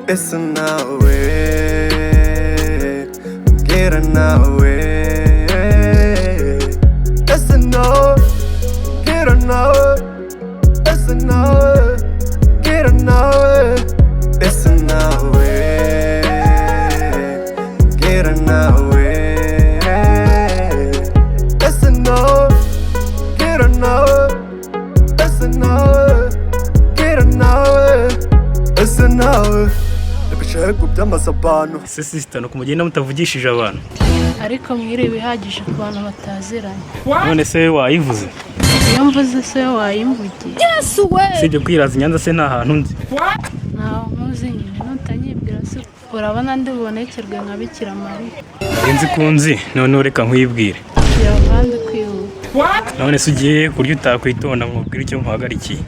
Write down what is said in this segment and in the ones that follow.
Esa nawe mbwira nawe esa nawe mbwira nawe esa nawe mbwira nawe esa nawe mbwira nawe esa nawe mbwira nawe esa nawe mbwira nawe esa nawe ndabishaka by'amasabano. Ese sister no kumugenda mutavugishije abantu ariko mwire bihagije ku bantu bataziranye. none se wayivuze? Iyo mvuze se wayimvugiye. Yes we. Sibyo kwiraza Nyanza se nta hantu nzi. Naho muzi nyine ntanyibwira se urabona ndi bubonekerwe nka Bikira Mariya. Nzi kunzi none ureka nkwibwire. Yavande kwihuta. None se ugiye kurya utakwitonda nkubwira icyo nkuhagarikiye.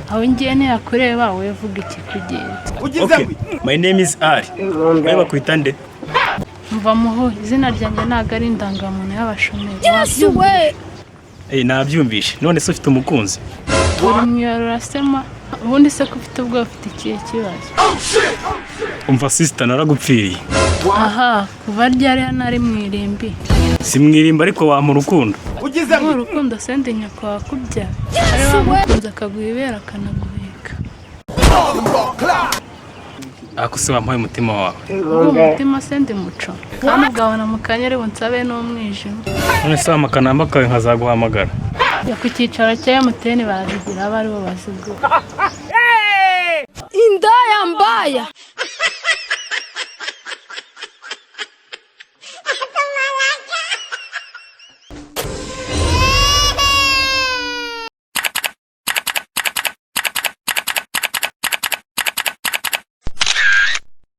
Aho ngiye ntiyakureba we vuga iki kugenda. Okay, my name is Ali. Wewe bakwita nde? Mva muho izina ryanjye ntago ari indangamuntu y'abashomeri. Yes we. Nabyumvishe. None se ufite umukunzi? Uri mwiyarura sema ubundi se ko ufite ubwo ufite ikihe kibazo. Umva sister naragupfiriye. Aha kuva ryari nari mwirimbi. Si mwirimba ariko wa mu rukundo. Mu rukundo sende nyako wakubya. Ari wamukunze akaguhibera akanaguheka. Akuse wampaye umutima wawe. Umutima sende muco. Kandi ugabana mu kanyere bunsabe n'umwijima. None se amakanamba kawe nkazaguhamagara. Ya ku cyicaro cya MTN barazigira abari bo bazigura. Indaya mbaya.